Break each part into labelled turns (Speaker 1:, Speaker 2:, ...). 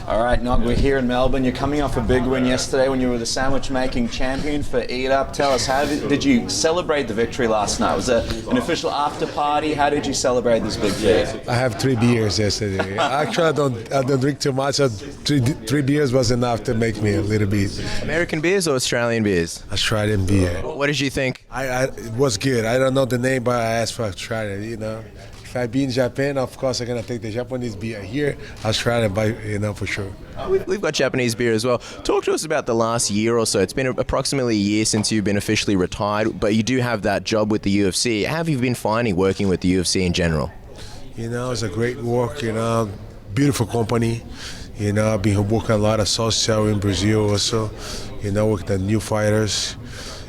Speaker 1: All right, Nog, we're here in Melbourne. You're coming off a big win yesterday when you were the sandwich-making champion for Eat Up. Tell us, how did you celebrate the victory last night? Was it an official after-party? How did you celebrate this big feat?
Speaker 2: I have 3 beers yesterday. Actually, I don't drink too much. Three beers was enough to make me a little bit.
Speaker 3: American beers or Australian beers?
Speaker 2: Australian beer.
Speaker 3: What did you think?
Speaker 2: It was good. I don't know the name, but I asked for Australian, If I be in Japan, of course, I'm going to take the Japanese beer. Here, Australian, for sure.
Speaker 3: We've got Japanese beer as well. Talk to us about the last year or so. It's been approximately a year since you've been officially retired, but you do have that job with the UFC. How have you been finding working with the UFC in general?
Speaker 2: It's a great work, beautiful company. I've been working a lot of social in Brazil also, with the new fighters.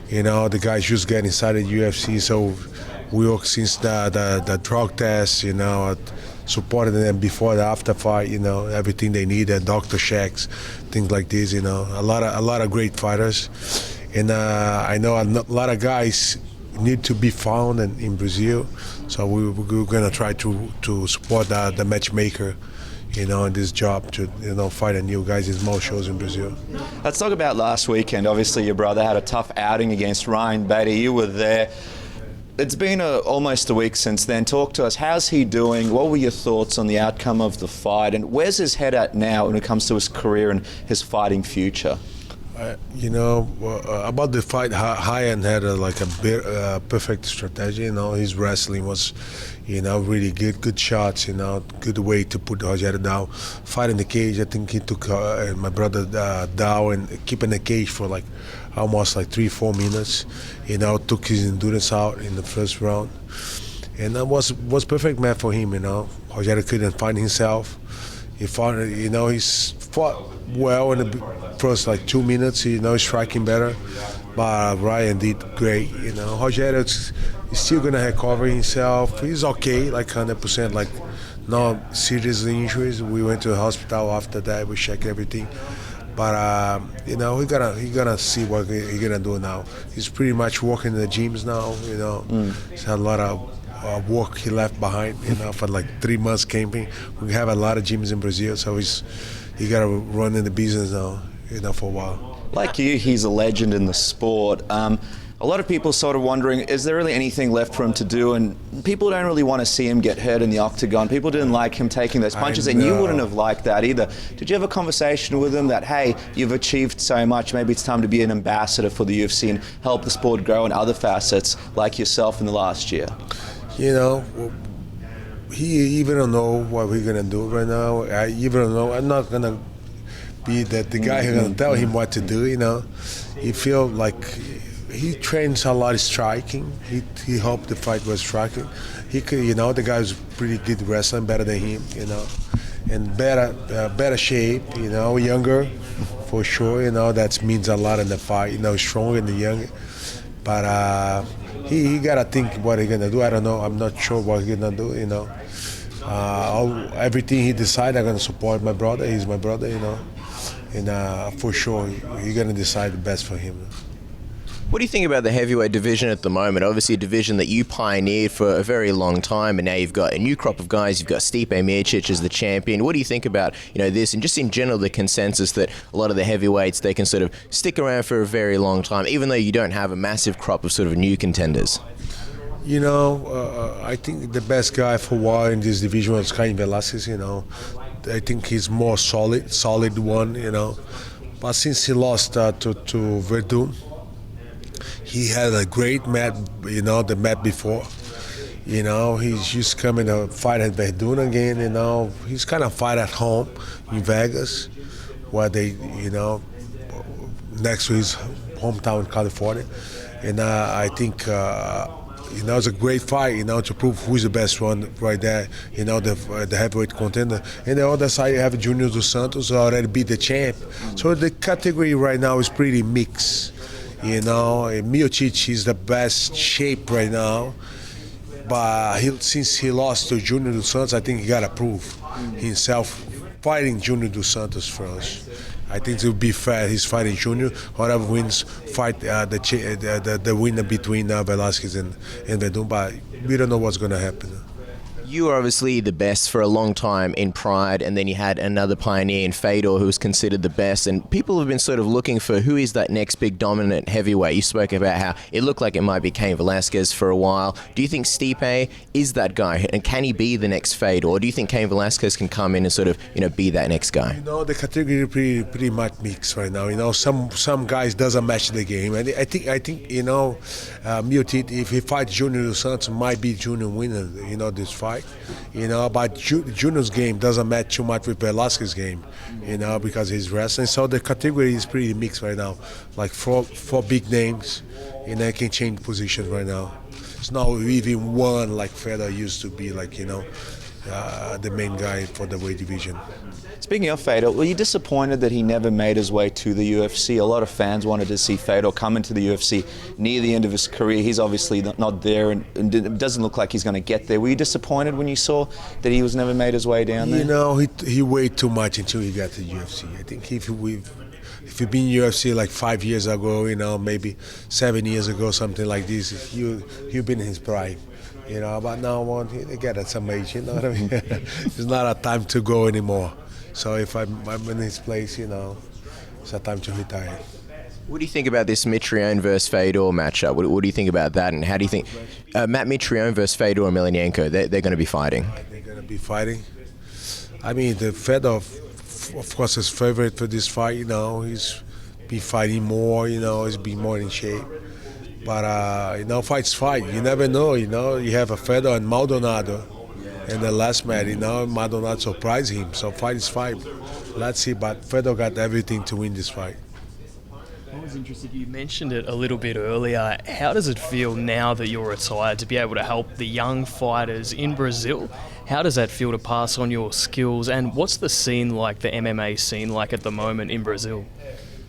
Speaker 2: The guys just get inside the UFC, so we work since the drug test, supported them before the after fight, everything they need, doctor checks, things like this, a lot of great fighters. And I know a lot of guys need to be found in Brazil, so we're going to try to support the matchmaker, in this job to, fight a new guys in more shows in Brazil.
Speaker 1: Let's talk about last weekend. Obviously, your brother had a tough outing against Ryan Bader. You were there. It's been almost a week since then. Talk to us. How's he doing? What were your thoughts on the outcome of the fight? And where's his head at now when it comes to his career and his fighting future?
Speaker 2: About the fight, Ryan had a perfect strategy. His wrestling was, really good shots. Good way to put Rogerio down. Fight in the cage, I think he took my brother down and keep in the cage for almost 3-4 minutes. Took his endurance out in the first round, and that was perfect match for him. Rogerio couldn't find himself. He fought, he's fought well in the first 2 minutes. Striking better, but Ryan did great. Rogerio is still gonna recover himself. He's okay, 100%. No serious injuries. We went to the hospital after that. We checked everything. But he gonna see what he gonna do now. He's pretty much working in the gyms now. He's had a lot of work he left behind. For 3 months camping. We have a lot of gyms in Brazil, so he gotta run in the business now. For a while.
Speaker 1: Like you, he's a legend in the sport. A lot of people sort of wondering, is there really anything left for him to do? And people don't really want to see him get hurt in the octagon. People didn't like him taking those punches, and you wouldn't have liked that either. Did you have a conversation with him that, hey, you've achieved so much, maybe it's time to be an ambassador for the UFC and help the sport grow in other facets like yourself in the last year?
Speaker 2: He even don't know what we're going to do right now. I even don't know. I'm not going to be the guy who's going to tell him what to do, He feel like he trains a lot of striking. He hoped the fight was striking. He could, the guy was pretty good wrestling, better than him, and better shape, younger, for sure. That means a lot in the fight. Stronger than younger. But he gotta think what he's gonna do. I don't know. I'm not sure what he's gonna do. Everything he decides, I'm gonna support my brother. He's my brother, and for sure he's gonna decide the best for him.
Speaker 3: What do you think about the heavyweight division at the moment? Obviously a division that you pioneered for a very long time, and now you've got a new crop of guys. You've got Stipe Miocic as the champion. What do you think about this, and just in general the consensus that a lot of the heavyweights, they can sort of stick around for a very long time, even though you don't have a massive crop of sort of new contenders?
Speaker 2: I think the best guy for a while in this division was Cain Velasquez. I think he's more solid one. But since he lost to Verdun, he had a great match, the match before. He's just coming to fight at Verdun again, He's kind of fight at home in Vegas, where they, next to his hometown, California. And I think, it's a great fight, to prove who's the best one right there, the heavyweight contender. And the other side, you have Junior dos Santos, who already beat the champ. So the category right now is pretty mixed. Miocic is the best shape right now, but since he lost to Junior dos Santos, I think he got to prove himself fighting Junior dos Santos first. I think it would be fair. He's fighting Junior. Whoever wins, fight the winner between Velasquez and Verdun, but we don't know what's going to happen.
Speaker 3: You were obviously the best for a long time in Pride, and then you had another pioneer in Fedor who was considered the best, and people have been sort of looking for who is that next big dominant heavyweight. You spoke about how it looked like it might be Cain Velasquez for a while. Do you think Stipe is that guy, and can he be the next Fedor, or do you think Cain Velasquez can come in and sort of, be that next guy?
Speaker 2: The category pretty much mixed right now. Some guys doesn't match the game, and I think Mutit, if he fights Junior Dos Santos, might be Junior winner. This fight. But Junior's game doesn't match too much with Velasquez's game, because he's wrestling. So the category is pretty mixed right now. Like four big names, can change positions right now. It's not even one like Fedor used to be, like the main guy for the weight division.
Speaker 1: Speaking of Fedor, were you disappointed that he never made his way to the UFC? A lot of fans wanted to see Fedor come into the UFC near the end of his career. He's obviously not there, and it doesn't look like he's going to get there. Were you disappointed when you saw that he was never made his way down there?
Speaker 2: He waited too much until he got to the UFC. I think if you've been in UFC like 5 years ago, maybe 7 years ago, something like this, you've been in his prime. But now he get at some age, what I mean? It's not a time to go anymore. So if I'm in his place, it's a time to retire.
Speaker 3: What do you think about this Mitrione versus Fedor matchup? What do you think about that, and how do you think Matt Mitrione versus Fedor Emelianenko, they're going to be fighting?
Speaker 2: They're going to be fighting. I mean, the Fedor, of course, is favorite for this fight. He's been fighting more. He's been more in shape. But fight's fight. You never know. You have a Fedor and Maldonado. In the last match, Maldonado surprised him. So fight is fight. Let's see. But Fedor got everything to win this fight.
Speaker 4: I was interested, you mentioned it a little bit earlier. How does it feel now that you're retired to be able to help the young fighters in Brazil? How does that feel to pass on your skills? And what's the scene like, the MMA scene like at the moment in Brazil?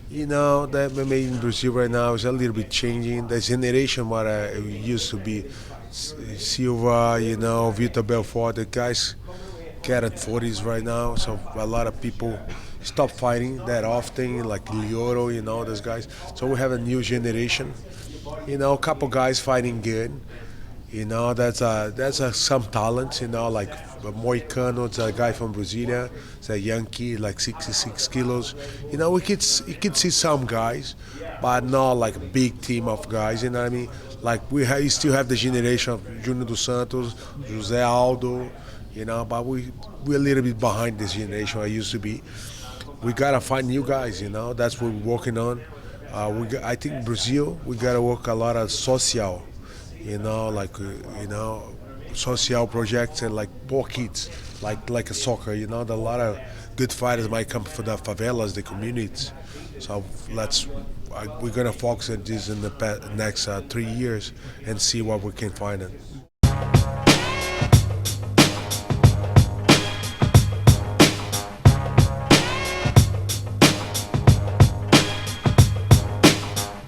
Speaker 2: The MMA in Brazil right now is a little bit changing. The generation what used to be Silva, Vitor Belfort, the guys get at 40s right now. So a lot of people stop fighting that often, like Lioro, those guys. So we have a new generation. A couple guys fighting good. That's some talent. Like Moicano, it's a guy from Brasilia. It's a young kid, like 66 kilos. We could see some guys, but not like a big team of guys. You know what I mean? Like we still have the generation of Junior Dos Santos, José Aldo. But we're a little bit behind this generation. I used to be. We gotta find new guys. That's what we're working on. I think Brazil, we gotta work a lot of social. Social projects and like poor kids, like a soccer. A lot of good fighters might come from the favelas, the communities. So we're gonna focus on this in the next 3 years and see what we can find.